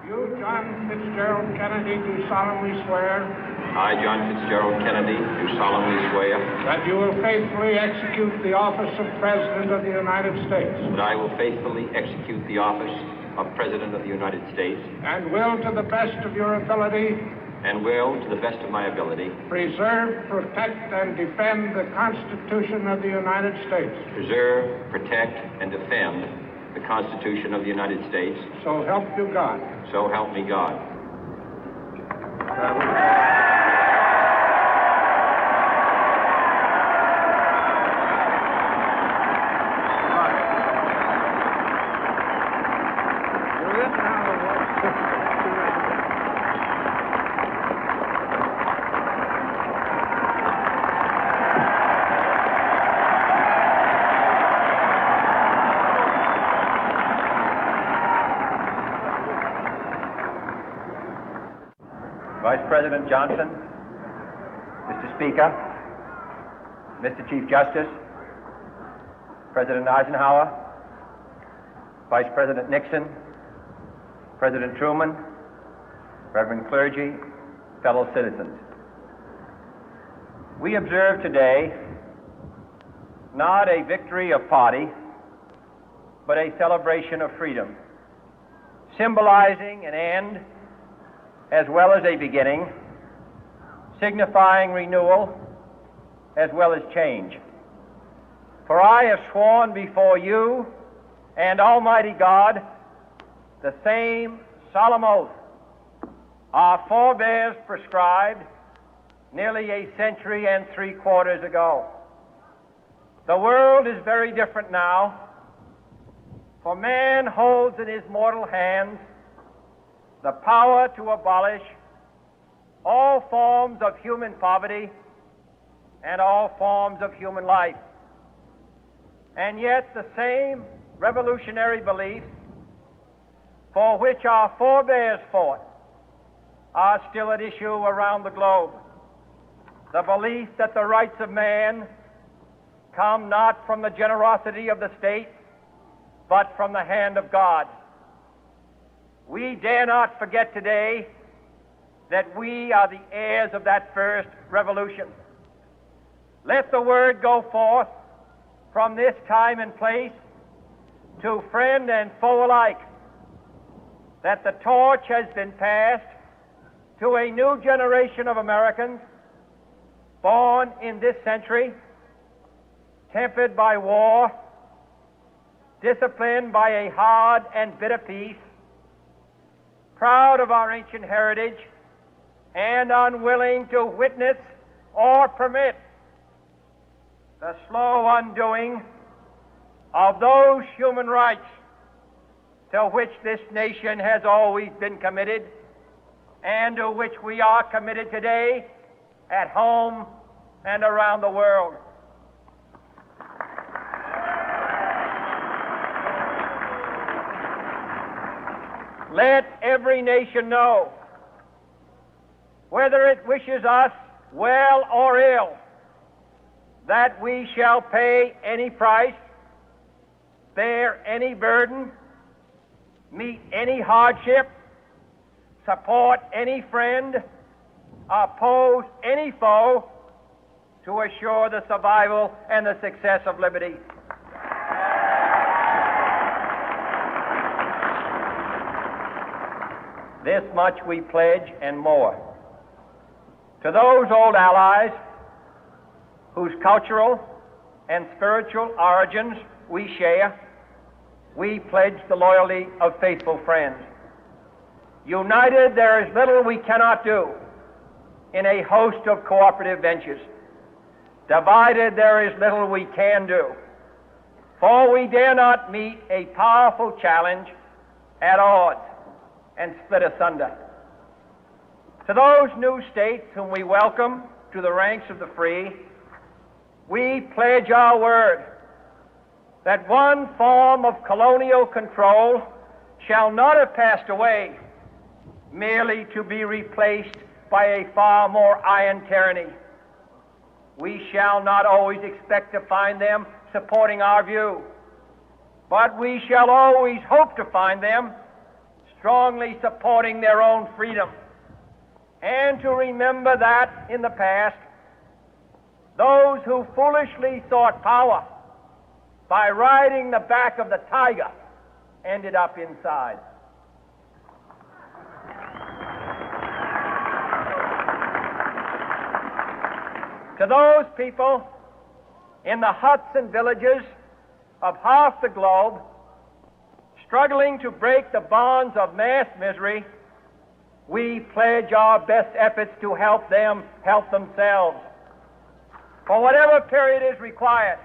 You, John Fitzgerald Kennedy, do solemnly swear I, John Fitzgerald Kennedy, do solemnly swear that you will faithfully execute the office of President of the United States that I will faithfully execute the office of President of the United States and will, to the best of your ability, and will, to the best of my ability, preserve, protect, and defend the Constitution of the United States. preserve, protect, and defend the Constitution of the United States. So help you God. So help me God. Vice President Johnson, Mr. Speaker, Mr. Chief Justice, President Eisenhower, Vice President Nixon, President Truman, Reverend clergy, fellow citizens. We observe today not a victory of party, but a celebration of freedom, symbolizing an end as well as a beginning, signifying renewal as well as change. For I have sworn before you and Almighty God the same solemn oath our forebears prescribed nearly a century and 3/4 ago. The world is very different now, for man holds in his mortal hands the power to abolish all forms of human poverty and all forms of human life. And yet the same revolutionary beliefs for which our forebears fought are still at issue around the globe. The belief that the rights of man come not from the generosity of the state, but from the hand of God. We dare not forget today that we are the heirs of that first revolution. Let the word go forth from this time and place to friend and foe alike that the torch has been passed to a new generation of Americans born in this century, tempered by war, disciplined by a hard and bitter peace, proud of our ancient heritage, and unwilling to witness or permit the slow undoing of those human rights to which this nation has always been committed and to which we are committed today at home and around the world. Let every nation know, whether it wishes us well or ill, that we shall pay any price, bear any burden, meet any hardship, support any friend, oppose any foe to assure the survival and the success of liberty. This much we pledge and more. To those old allies whose cultural and spiritual origins we share, we pledge the loyalty of faithful friends. United, there is little we cannot do in a host of cooperative ventures. Divided, there is little we can do, for we dare not meet a powerful challenge at odds and split asunder. To those new states whom we welcome to the ranks of the free, we pledge our word that one form of colonial control shall not have passed away merely to be replaced by a far more iron tyranny. We shall not always expect to find them supporting our view, but we shall always hope to find them strongly supporting their own freedom, and to remember that in the past, those who foolishly sought power by riding the back of the tiger ended up inside. To those people in the huts and villages of half the globe struggling to break the bonds of mass misery, we pledge our best efforts to help them help themselves for whatever period is required,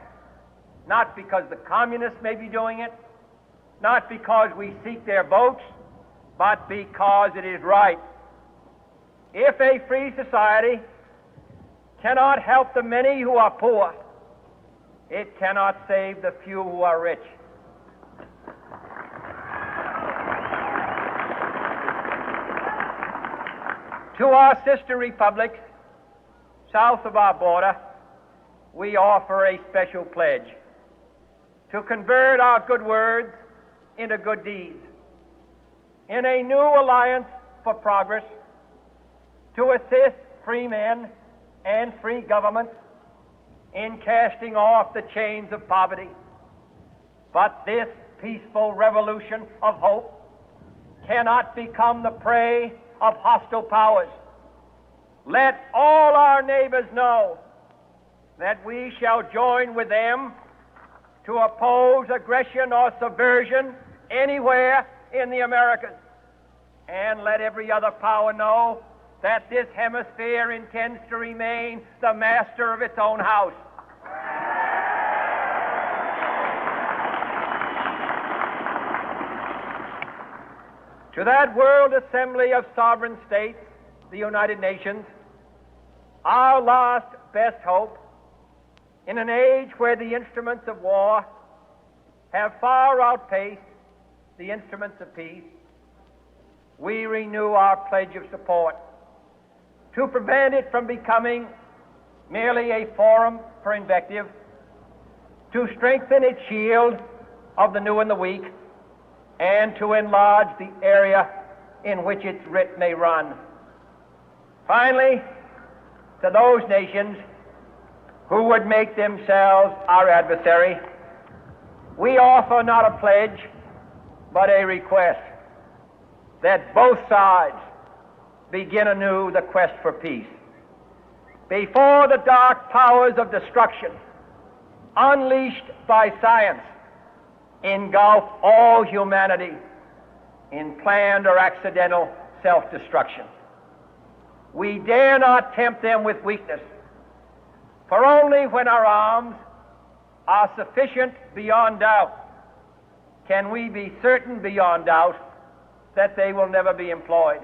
not because the communists may be doing it, not because we seek their votes, but because it is right. If a free society cannot help the many who are poor, it cannot save the few who are rich. To our sister republics south of our border, we offer a special pledge to convert our good words into good deeds, in a new alliance for progress, to assist free men and free governments in casting off the chains of poverty. But this peaceful revolution of hope cannot become the prey of hostile powers. Let all our neighbors know that we shall join with them to oppose aggression or subversion anywhere in the Americas. And let every other power know that this hemisphere intends to remain the master of its own house. To that World Assembly of Sovereign States, the United Nations, our last best hope, in an age where the instruments of war have far outpaced the instruments of peace, we renew our pledge of support to prevent it from becoming merely a forum for invective, to strengthen its shield of the new and the weak, and to enlarge the area in which its writ may run. Finally, to those nations who would make themselves our adversary, we offer not a pledge, but a request that both sides begin anew the quest for peace. Before the dark powers of destruction, unleashed by science, engulf all humanity in planned or accidental self-destruction, we dare not tempt them with weakness, for only when our arms are sufficient beyond doubt can we be certain beyond doubt that they will never be employed.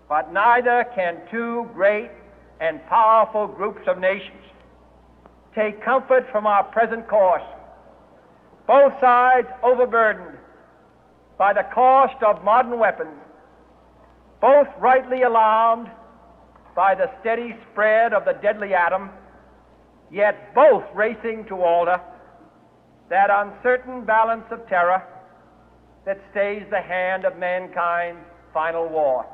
But neither can two great and powerful groups of nations take comfort from our present course, both sides overburdened by the cost of modern weapons, both rightly alarmed by the steady spread of the deadly atom, yet both racing to alter that uncertain balance of terror that stays the hand of mankind's final war.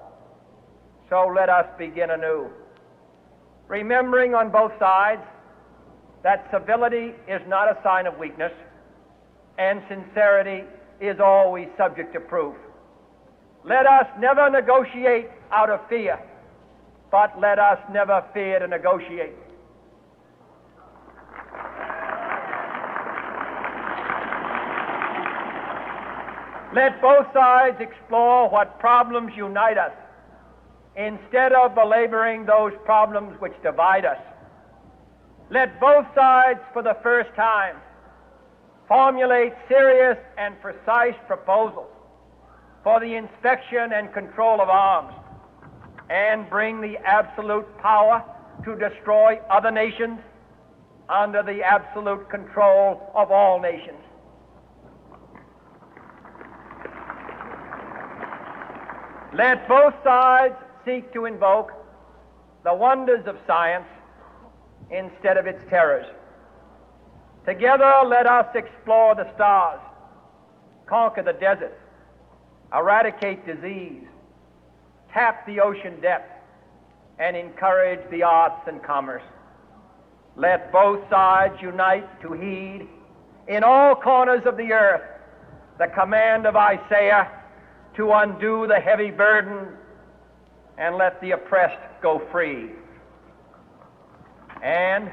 So let us begin anew, remembering on both sides that civility is not a sign of weakness, and sincerity is always subject to proof. Let us never negotiate out of fear, but let us never fear to negotiate. Let both sides explore what problems unite us, instead of belaboring those problems which divide us. Let both sides, for the first time, formulate serious and precise proposals for the inspection and control of arms, and bring the absolute power to destroy other nations under the absolute control of all nations. Let both sides seek to invoke the wonders of science instead of its terrors. Together, let us explore the stars, conquer the deserts, eradicate disease, tap the ocean depths, and encourage the arts and commerce. Let both sides unite to heed in all corners of the earth the command of Isaiah to undo the heavy burden and let the oppressed go free. And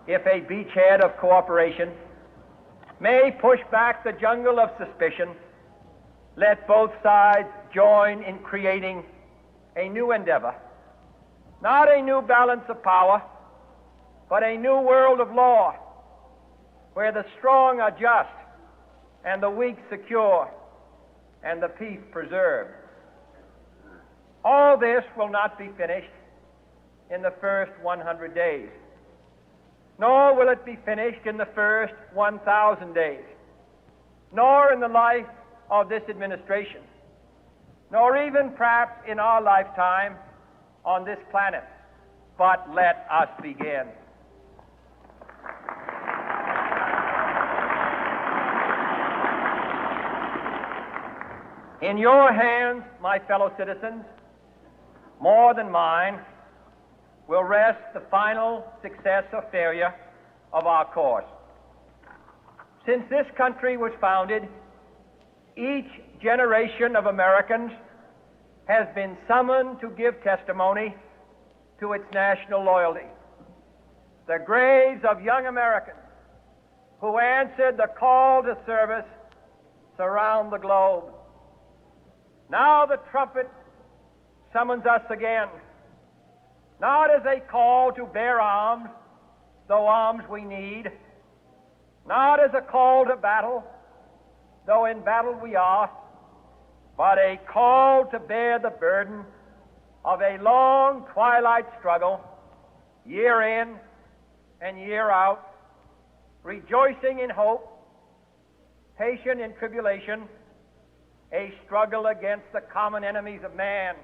if a beachhead of cooperation may push back the jungle of suspicion, let both sides join in creating a new endeavor, not a new balance of power, but a new world of law, where the strong are just and the weak secure and the peace preserved. All this will not be finished in the first 100 days, nor will it be finished in the first 1,000 days, nor in the life of this administration, nor even perhaps in our lifetime on this planet. But let us begin. In your hands, my fellow citizens, more than mine, will rest the final success or failure of our course. Since this country was founded, each generation of Americans has been summoned to give testimony to its national loyalty. The graves of young Americans who answered the call to service surround the globe. Now the trumpet summons us again, not as a call to bear arms, though arms we need, not as a call to battle, though in battle we are, but a call to bear the burden of a long twilight struggle, year in and year out, rejoicing in hope, patient in tribulation, a struggle against the common enemies of man,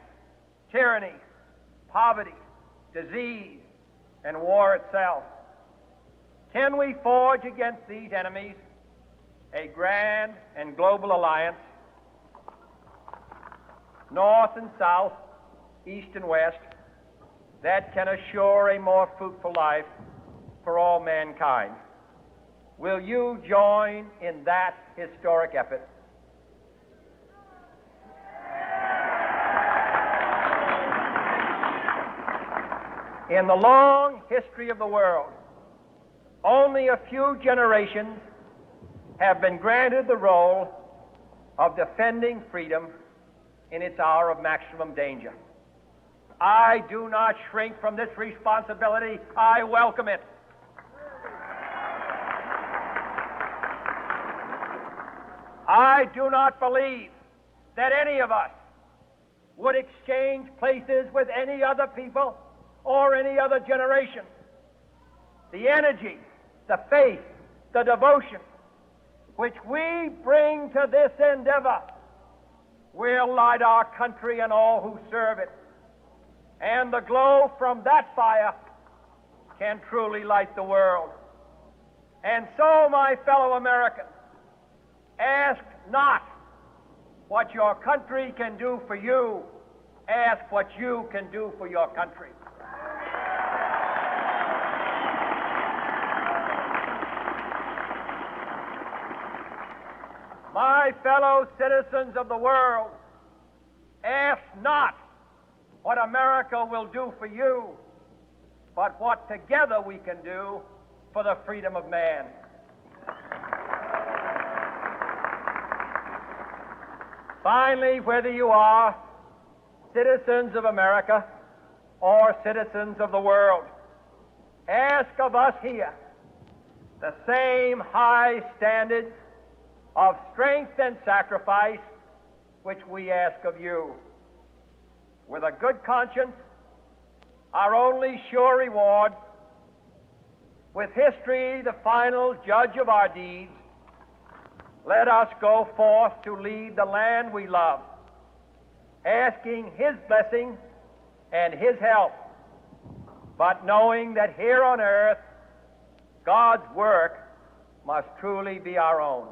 tyranny, poverty, disease, and war itself. Can we forge against these enemies a grand and global alliance, north and south, east and west, that can assure a more fruitful life for all mankind? Will you join in that historic effort? In the long history of the world, only a few generations have been granted the role of defending freedom in its hour of maximum danger. I do not shrink from this responsibility. I welcome it. I do not believe that any of us would exchange places with any other people or any other generation. The energy, the faith, the devotion which we bring to this endeavor will light our country and all who serve it. And the glow from that fire can truly light the world. And so, my fellow Americans, ask not what your country can do for you, ask what you can do for your country. My fellow citizens of the world, ask not what America will do for you, but what together we can do for the freedom of man. Finally, whether you are citizens of America or citizens of the world, ask of us here the same high standards of strength and sacrifice which we ask of you. With a good conscience, our only sure reward, with history the final judge of our deeds, let us go forth to lead the land we love, asking His blessing and His help, but knowing that here on earth God's work must truly be our own.